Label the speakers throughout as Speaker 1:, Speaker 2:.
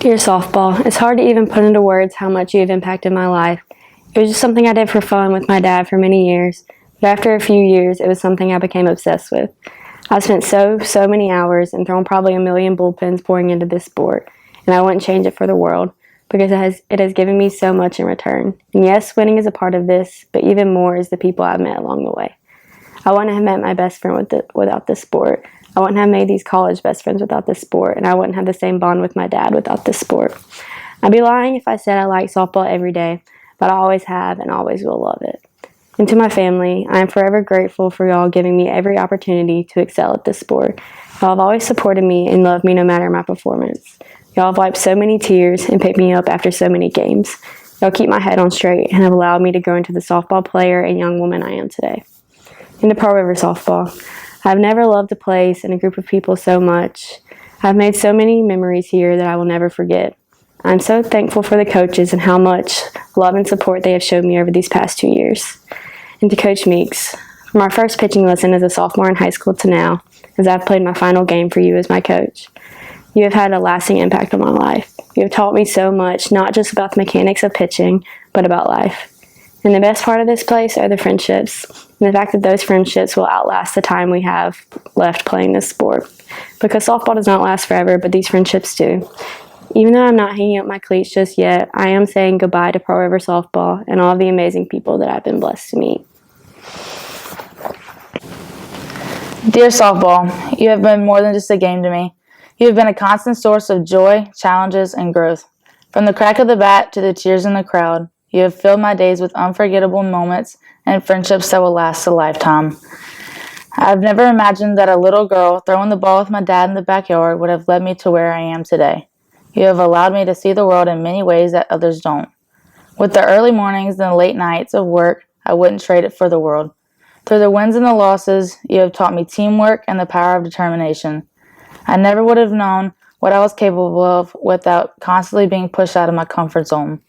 Speaker 1: Dear softball, it's hard to even put into words how much you have impacted my life. It was just something I did for fun with my dad for many years, but after a few years, it was something I became obsessed with. I've spent so many hours and thrown probably a million bullpens pouring into this sport, and I wouldn't change it for the world because it has given me so much in return. And yes, winning is a part of this, but even more is the people I've met along the way. I wouldn't have met my best friend without this sport. I wouldn't have made these college best friends without this sport, and I wouldn't have the same bond with my dad without this sport. I'd be lying if I said I like softball every day, but I always have and always will love it. And to my family, I am forever grateful for y'all giving me every opportunity to excel at this sport. Y'all have always supported me and loved me no matter my performance. Y'all have wiped so many tears and picked me up after so many games. Y'all keep my head on straight and have allowed me to grow into the softball player and young woman I am today. Into Pearl River softball. I've never loved a place and a group of people so much. I've made so many memories here that I will never forget. I'm so thankful for the coaches and how much love and support they have showed me over these past 2 years. And to Coach Meeks, from our first pitching lesson as a sophomore in high school to now, as I've played my final game for you as my coach, you have had a lasting impact on my life. You have taught me so much, not just about the mechanics of pitching, but about life. And the best part of this place are the friendships, and the fact that those friendships will outlast the time we have left playing this sport. Because softball does not last forever, but these friendships do. Even though I'm not hanging up my cleats just yet, I am saying goodbye to Pearl River softball and all the amazing people that I've been blessed to meet.
Speaker 2: Dear softball, you have been more than just a game to me. You have been a constant source of joy, challenges, and growth. From the crack of the bat to the tears in the crowd, you have filled my days with unforgettable moments and friendships that will last a lifetime. I've never imagined that a little girl throwing the ball with my dad in the backyard would have led me to where I am today. You have allowed me to see the world in many ways that others don't. With the early mornings and the late nights of work, I wouldn't trade it for the world. Through the wins and the losses, you have taught me teamwork and the power of determination. I never would have known what I was capable of without constantly being pushed out of my comfort zone.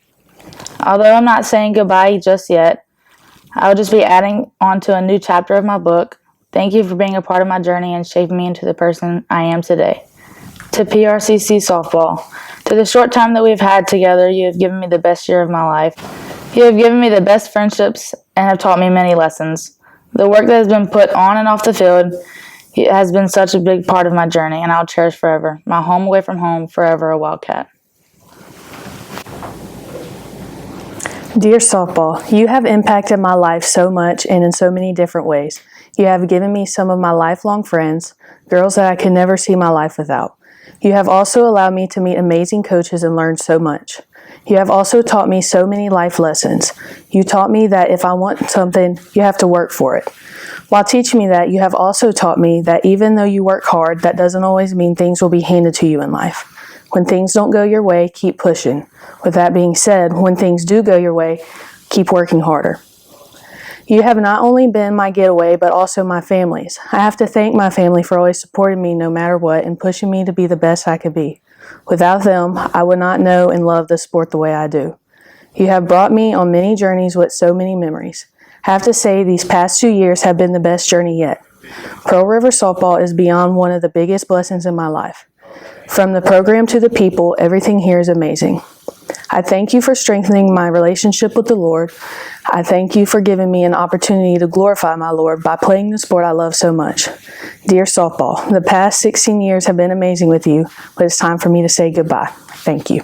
Speaker 2: Although I'm not saying goodbye just yet, I will just be adding on to a new chapter of my book. Thank you for being a part of my journey and shaping me into the person I am today. To PRCC softball, to the short time that we've had together, you have given me the best year of my life. You have given me the best friendships and have taught me many lessons. The work that has been put on and off the field has been such a big part of my journey, and I'll cherish forever. My home away from home, forever a Wildcat.
Speaker 3: Dear softball, you have impacted my life so much and in so many different ways. You have given me some of my lifelong friends, girls that I could never see my life without. You have also allowed me to meet amazing coaches and learn so much. You have also taught me so many life lessons. You taught me that if I want something, you have to work for it. While teaching me that, you have also taught me that even though you work hard, that doesn't always mean things will be handed to you in life. When things don't go your way, keep pushing. With that being said, when things do go your way, keep working harder. You have not only been my getaway, but also my family's. I have to thank my family for always supporting me no matter what and pushing me to be the best I could be. Without them, I would not know and love the sport the way I do. You have brought me on many journeys with so many memories. I have to say these past 2 years have been the best journey yet. Pearl River softball is beyond one of the biggest blessings in my life. From the program to the people, everything here is amazing. I thank you for strengthening my relationship with the Lord. I thank you for giving me an opportunity to glorify my Lord by playing the sport I love so much. Dear softball, the past 16 years have been amazing with you, but it's time for me to say goodbye. Thank you.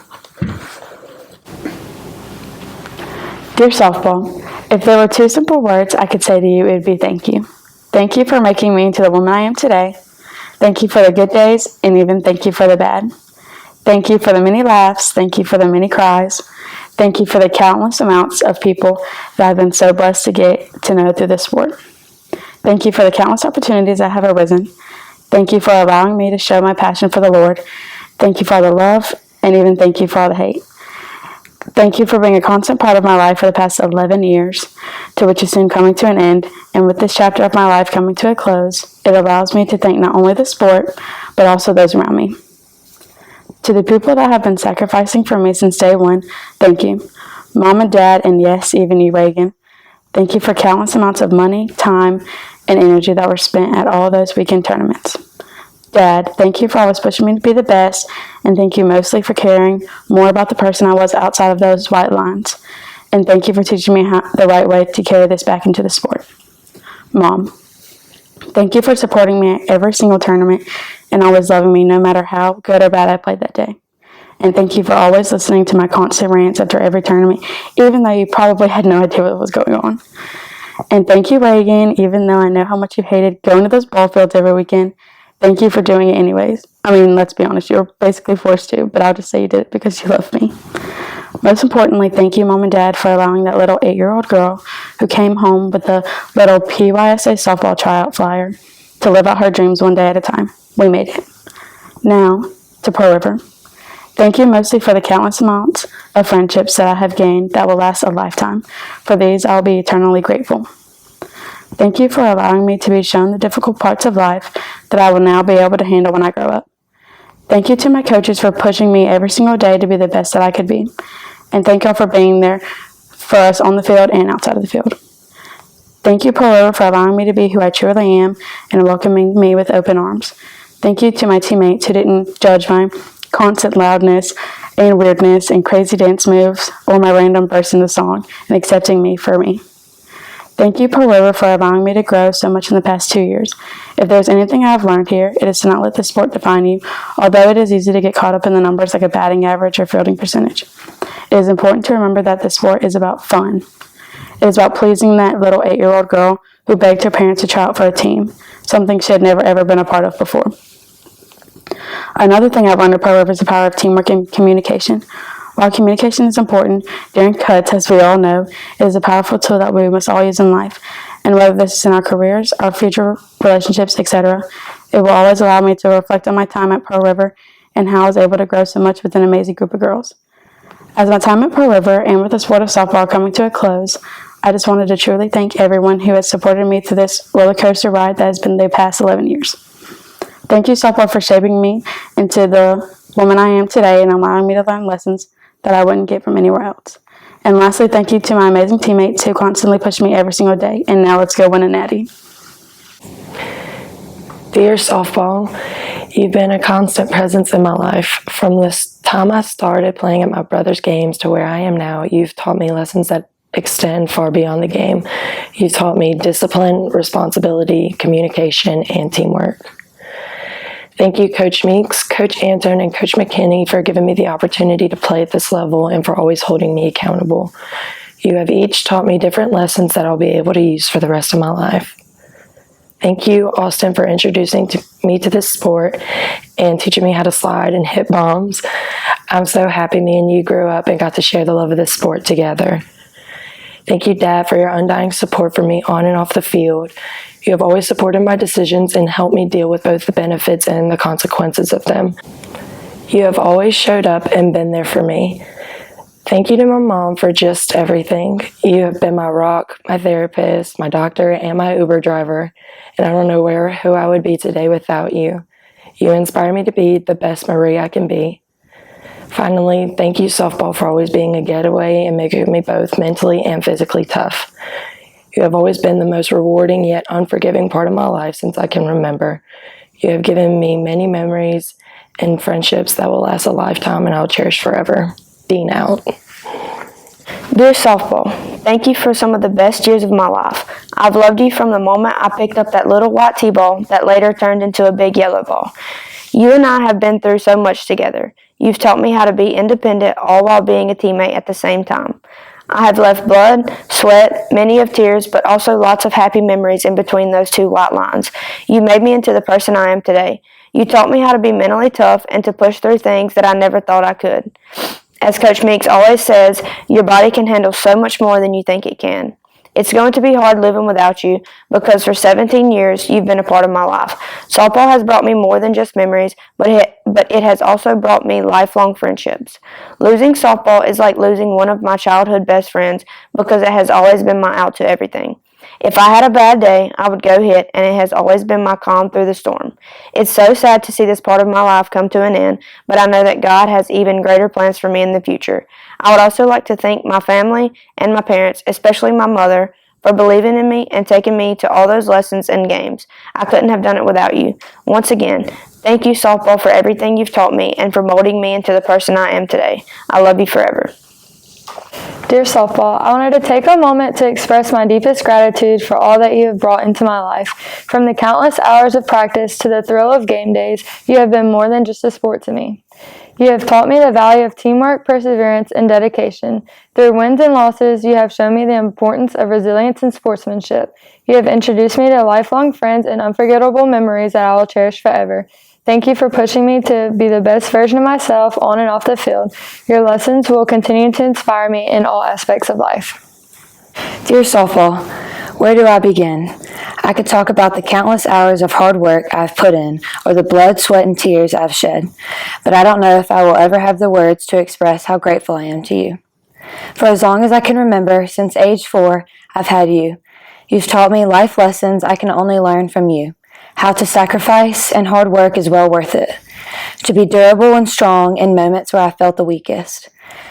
Speaker 4: Dear softball, if there were 2 simple words I could say to you, it would be thank you. Thank you for making me into the woman I am today. Thank you for the good days, and even thank you for the bad. Thank you for the many laughs. Thank you for the many cries. Thank you for the countless amounts of people that I've been so blessed to get to know through this sport. Thank you for the countless opportunities that have arisen. Thank you for allowing me to show my passion for the Lord. Thank you for all the love, and even thank you for all the hate. Thank you for being a constant part of my life for the past 11 years, to which is soon coming to an end. And with this chapter of my life coming to a close, it allows me to thank not only the sport, but also those around me. To the people that have been sacrificing for me since day one, thank you. Mom and Dad, and yes, even you, Reagan. Thank you for countless amounts of money, time, and energy that were spent at all those weekend tournaments. Dad, thank you for always pushing me to be the best, and thank you mostly for caring more about the person I was outside of those white lines. And thank you for teaching me the right way to carry this back into the sport. Mom, thank you for supporting me at every single tournament and always loving me no matter how good or bad I played that day. And thank you for always listening to my constant rants after every tournament, even though you probably had no idea what was going on. And thank you, Reagan, even though I know how much you hated going to those ball fields every weekend. Thank you for doing it anyways. I mean, let's be honest, you were basically forced to, but I'll just say you did it because you love me. Most importantly, thank you, Mom and Dad, for allowing that little 8-year-old girl who came home with a little PYSA softball tryout flyer to live out her dreams one day at a time. We made it. Now, to Pearl River. Thank you mostly for the countless amounts of friendships that I have gained that will last a lifetime. For these, I will be eternally grateful. Thank you for allowing me to be shown the difficult parts of life that I will now be able to handle when I grow up. Thank you to my coaches for pushing me every single day to be the best that I could be. And thank y'all for being there for us on the field and outside of the field. Thank you, Pearl River, for allowing me to be who I truly am and welcoming me with open arms. Thank you to my teammates who didn't judge my constant loudness and weirdness and crazy dance moves or my random burst in the song and accepting me for me. Thank you, Pearl River, for allowing me to grow so much in the past 2 years. If there's anything I have learned here, it is to not let the sport define you, although it is easy to get caught up in the numbers like a batting average or fielding percentage. It is important to remember that the sport is about fun. It is about pleasing that little 8-year-old girl who begged her parents to try out for a team, something she had never ever been a part of before. Another thing I've learned at Pearl River is the power of teamwork and communication. While communication is important during cuts, as we all know, it is a powerful tool that we must all use in life. And whether this is in our careers, our future relationships, etc., it will always allow me to reflect on my time at Pearl River and how I was able to grow so much with an amazing group of girls. As my time at Pearl River and with the sport of softball coming to a close, I just wanted to truly thank everyone who has supported me through this roller coaster ride that has been the past 11 years. Thank you, softball, for shaping me into the woman I am today and allowing me to learn lessons that I wouldn't get from anywhere else. And lastly, thank you to my amazing teammates who constantly push me every single day. And now let's go win a natty.
Speaker 5: Dear softball, you've been a constant presence in my life. From this time I started playing at my brother's games to where I am now, you've taught me lessons that extend far beyond the game. You've taught me discipline, responsibility, communication, and teamwork. Thank you, Coach Meeks, Coach Anton, and Coach McKinney for giving me the opportunity to play at this level and for always holding me accountable. You have each taught me different lessons that I'll be able to use for the rest of my life. Thank you, Austin, for introducing me to this sport and teaching me how to slide and hit bombs. I'm so happy me and you grew up and got to share the love of this sport together. Thank you, Dad, for your undying support for me on and off the field. You have always supported my decisions and helped me deal with both the benefits and the consequences of them. You have always showed up and been there for me. Thank you to my mom for just everything. You have been my rock, my therapist, my doctor, and my Uber driver, and I don't know who I would be today without you. You inspire me to be the best Marie I can be. Finally, thank you, softball, for always being a getaway and making me both mentally and physically tough. You have always been the most rewarding yet unforgiving part of my life since I can remember. You have given me many memories and friendships that will last a lifetime and I'll cherish forever. Dean out.
Speaker 1: Dear softball, thank you for some of the best years of my life. I've loved you from the moment I picked up that little white T-ball that later turned into a big yellow ball. You and I have been through so much together. You've taught me how to be independent, all while being a teammate at the same time. I have left blood, sweat, many of tears, but also lots of happy memories in between those two white lines. You made me into the person I am today. You taught me how to be mentally tough and to push through things that I never thought I could. As Coach Meeks always says, your body can handle so much more than you think it can. It's going to be hard living without you because for 17 years you've been a part of my life. Softball has brought me more than just memories, but it has also brought me lifelong friendships. Losing softball is like losing one of my childhood best friends because it has always been my out to everything. If I had a bad day, I would go hit, and it has always been my calm through the storm. It's so sad to see this part of my life come to an end, but I know that God has even greater plans for me in the future. I would also like to thank my family and my parents, especially my mother, for believing in me and taking me to all those lessons and games. I couldn't have done it without you. Once again, Thank you, softball, for everything you've taught me and for molding me into the person I am today. I love you forever.
Speaker 6: Dear softball, I wanted to take a moment to express my deepest gratitude for all that you have brought into my life. From the countless hours of practice to the thrill of game days, you have been more than just a sport to me. You have taught me the value of teamwork, perseverance, and dedication. Through wins and losses, you have shown me the importance of resilience and sportsmanship. You have introduced me to lifelong friends and unforgettable memories that I will cherish forever. Thank you for pushing me to be the best version of myself on and off the field. Your lessons will continue to inspire me in all aspects of life.
Speaker 1: Dear softball, where do I begin? I could talk about the countless hours of hard work I've put in or the blood, sweat, and tears I've shed, but I don't know if I will ever have the words to express how grateful I am to you. For as long as I can remember, since age 4, I've had you. You've taught me life lessons I can only learn from you. How to sacrifice and hard work is well worth it. To be durable and strong in moments where I felt the weakest.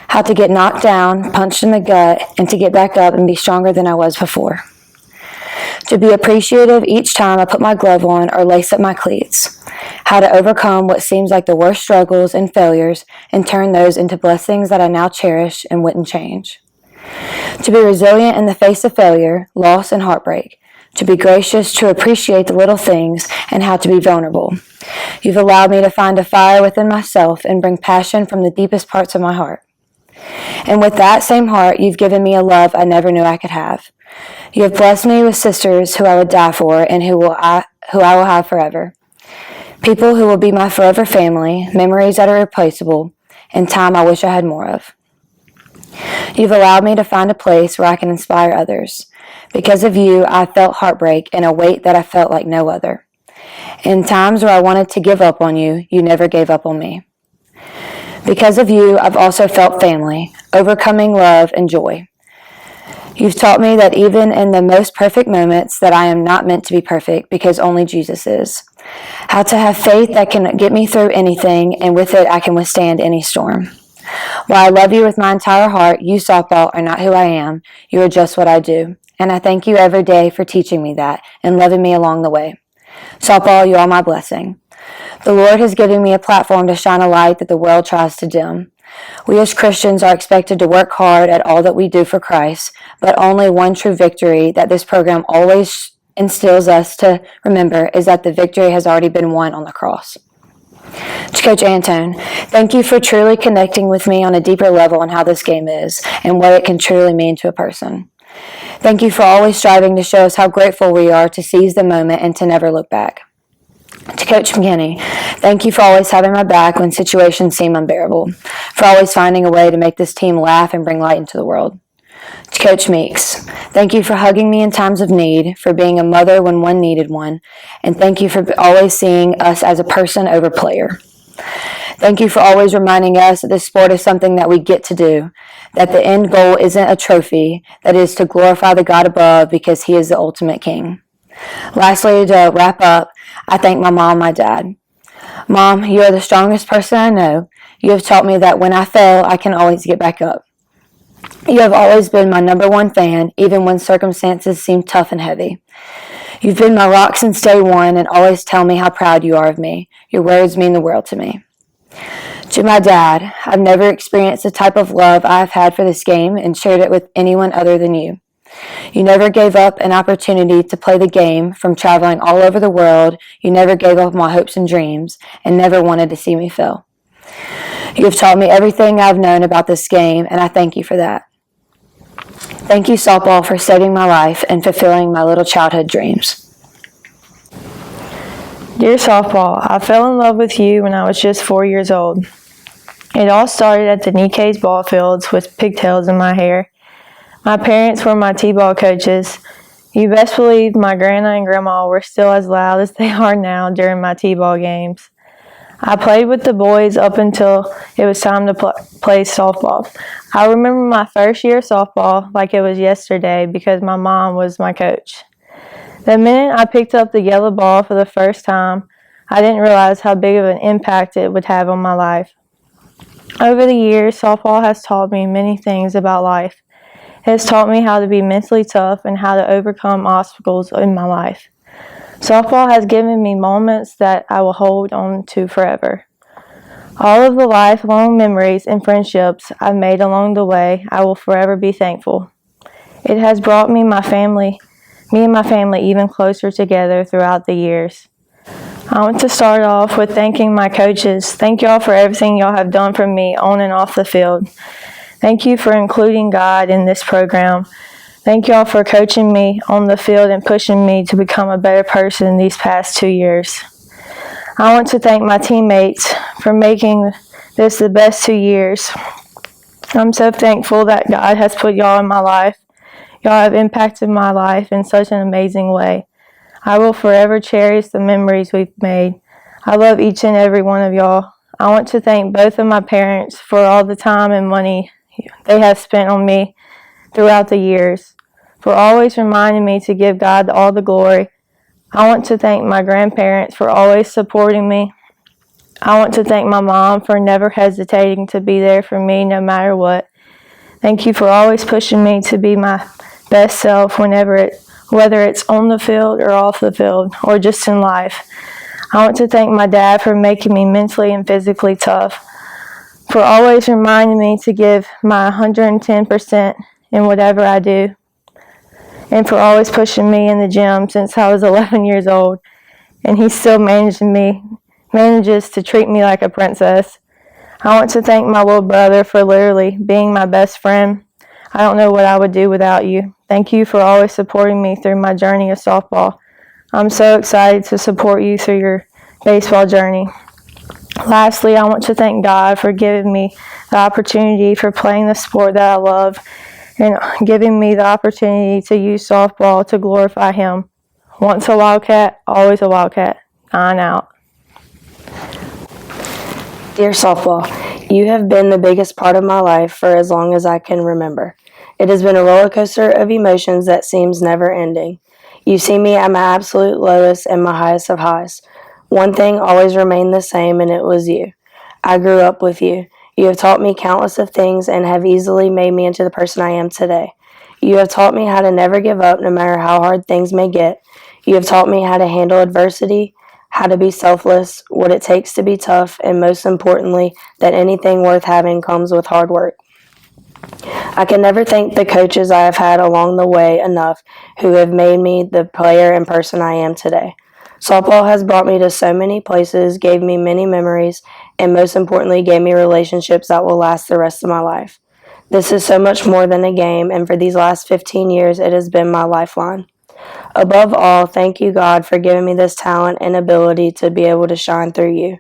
Speaker 1: How to get knocked down, punched in the gut, and to get back up and be stronger than I was before. To be appreciative each time I put my glove on or lace up my cleats. How to overcome what seems like the worst struggles and failures and turn those into blessings that I now cherish and wouldn't change. To be resilient in the face of failure, loss, and heartbreak. To be gracious, to appreciate the little things, and how to be vulnerable. You've allowed me to find a fire within myself and bring passion from the deepest parts of my heart. And with that same heart, you've given me a love I never knew I could have. You have blessed me with sisters who I would die for and who I will have forever. People who will be my forever family, memories that are irreplaceable, and time I wish I had more of. You've allowed me to find a place where I can inspire others. Because of you, I felt heartbreak and a weight that I felt like no other. In times where I wanted to give up on you, you never gave up on me. Because of you, I've also felt family, overcoming love and joy. You've taught me that even in the most perfect moments that I am not meant to be perfect because only Jesus is. How to have faith that can get me through anything, and with it I can withstand any storm. While I love you with my entire heart, you, softball, are not who I am. You are just what I do. And I thank you every day for teaching me that and loving me along the way. Softball, you are my blessing. The Lord has given me a platform to shine a light that the world tries to dim. We as Christians are expected to work hard at all that we do for Christ, but only one true victory that this program always instills us to remember is that the victory has already been won on the cross. To Coach Antone, thank you for truly connecting with me on a deeper level on how this game is and what it can truly mean to a person. Thank you for always striving to show us how grateful we are to seize the moment and to never look back. To Coach McKinney, thank you for always having my back when situations seem unbearable, for always finding a way to make this team laugh and bring light into the world. To Coach Meeks, thank you for hugging me in times of need, for being a mother when one needed one, and thank you for always seeing us as a person over player. Thank you for always reminding us that this sport is something that we get to do, that the end goal isn't a trophy, that is to glorify the God above because He is the ultimate King. Lastly, to wrap up, I thank my mom and my dad. Mom, you are the strongest person I know. You have taught me that when I fail, I can always get back up. You have always been my number one fan, even when circumstances seem tough and heavy. You've been my rock since day one and always tell me how proud you are of me. Your words mean the world to me. To my dad, I've never experienced the type of love I've had for this game and shared it with anyone other than you. You never gave up an opportunity to play the game. From traveling all over the world, you never gave up my hopes and dreams and never wanted to see me fail. You have taught me everything I've known about this game, and I thank you for that. Thank you, softball, for saving my life and fulfilling my little childhood dreams.
Speaker 6: Dear softball, I fell in love with you when I was just 4 years old. It all started at the Nikkei's ball fields with pigtails in my hair. My parents were my t-ball coaches. You best believe my grandma and grandma were still as loud as they are now during my t-ball games. I played with the boys up until it was time to play softball. I remember my first year of softball like it was yesterday because my mom was my coach. The minute I picked up the yellow ball for the first time, I didn't realize how big of an impact it would have on my life. Over the years, softball has taught me many things about life. It has taught me how to be mentally tough and how to overcome obstacles in my life. Softball has given me moments that I will hold on to forever. All of the lifelong memories and friendships I've made along the way, I will forever be thankful. It has brought me and my family even closer together throughout the years. I want to start off with thanking my coaches. Thank y'all for everything y'all have done for me on and off the field. Thank you for including God in this program. Thank y'all for coaching me on the field and pushing me to become a better person these past 2 years. I want to thank my teammates for making this the best 2 years. I'm so thankful that God has put y'all in my life. Y'all have impacted my life in such an amazing way. I will forever cherish the memories we've made. I love each and every one of y'all. I want to thank both of my parents for all the time and money they have spent on me throughout the years, for always reminding me to give God all the glory. I want to thank my grandparents for always supporting me. I want to thank my mom for never hesitating to be there for me no matter what. Thank you for always pushing me to be my best self whether it's on the field or off the field or just in life. I want to thank my dad for making me mentally and physically tough, for always reminding me to give my 110% in whatever I do, and for always pushing me in the gym since I was 11 years old, and he still manages to treat me like a princess. I want to thank my little brother for literally being my best friend. I don't know what I would do without you. Thank you for always supporting me through my journey of softball. I'm so excited to support you through your baseball journey. Lastly, I want to thank God for giving me the opportunity for playing the sport that I love and giving me the opportunity to use softball to glorify Him. Once a Wildcat, always a Wildcat. 9 out.
Speaker 1: Dear softball, you have been the biggest part of my life for as long as I can remember. It has been a roller coaster of emotions that seems never ending. You've seen me at my absolute lowest and my highest of highs. One thing always remained the same, and it was you. I grew up with you. You have taught me countless of things and have easily made me into the person I am today. You have taught me how to never give up no matter how hard things may get. You have taught me how to handle adversity, how to be selfless, what it takes to be tough, and most importantly, that anything worth having comes with hard work. I can never thank the coaches I have had along the way enough who have made me the player and person I am today. Softball has brought me to so many places, gave me many memories, and most importantly, gave me relationships that will last the rest of my life. This is so much more than a game, and for these last 15 years, it has been my lifeline. Above all, thank you, God, for giving me this talent and ability to be able to shine through you.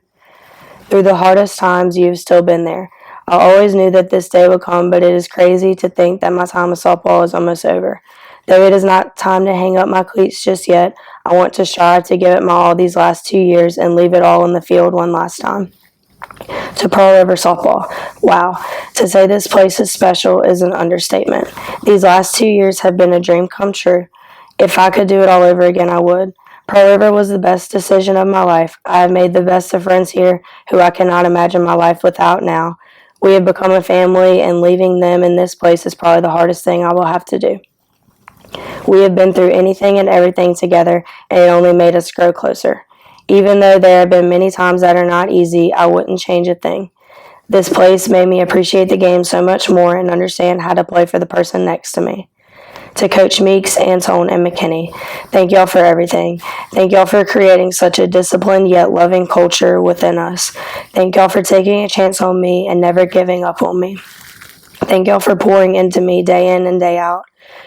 Speaker 1: Through the hardest times, you've still been there. I always knew that this day would come, but it is crazy to think that my time with softball is almost over. Though it is not time to hang up my cleats just yet, I want to strive to give it my all these last 2 years and leave it all in the field one last time. To Pearl River Softball. Wow, to say this place is special is an understatement. These last 2 years have been a dream come true. If I could do it all over again, I would. Pearl River was the best decision of my life. I have made the best of friends here who I cannot imagine my life without now. We have become a family, and leaving them in this place is probably the hardest thing I will have to do. We have been through anything and everything together, and it only made us grow closer. Even though there have been many times that are not easy, I wouldn't change a thing. This place made me appreciate the game so much more and understand how to play for the person next to me. To Coach Meeks, Antone, and McKinney, thank y'all for everything. Thank y'all for creating such a disciplined yet loving culture within us. Thank y'all for taking a chance on me and never giving up on me. Thank y'all for pouring into me day in and day out.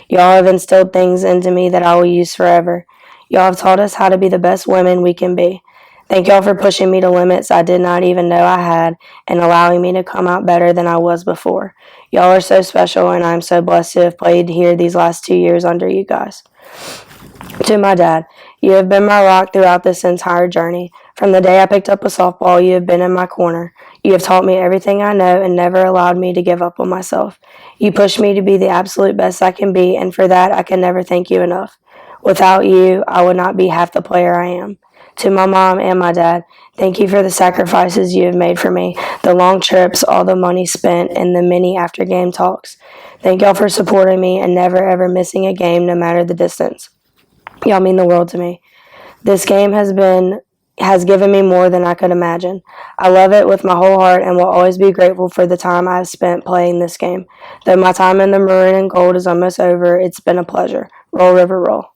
Speaker 1: Y'all have instilled things into me that I will use forever. Y'all have taught us how to be the best women we can be. Thank y'all for pushing me to limits I did not even know I had and allowing me to come out better than I was before. Y'all are so special, and I'm so blessed to have played here these last 2 years under you guys. To my dad, you have been my rock throughout this entire journey. From the day I picked up a softball, you have been in my corner. You have taught me everything I know and never allowed me to give up on myself. You pushed me to be the absolute best I can be, and for that, I can never thank you enough. Without you, I would not be half the player I am. To my mom and my dad, thank you for the sacrifices you have made for me, the long trips, all the money spent, and the many after-game talks. Thank y'all for supporting me and never ever missing a game no matter the distance. Y'all mean the world to me. This game has given me more than I could imagine. I love it with my whole heart and will always be grateful for the time I have spent playing this game. Though my time in the maroon and gold is almost over, it's been a pleasure. Roll, River, roll.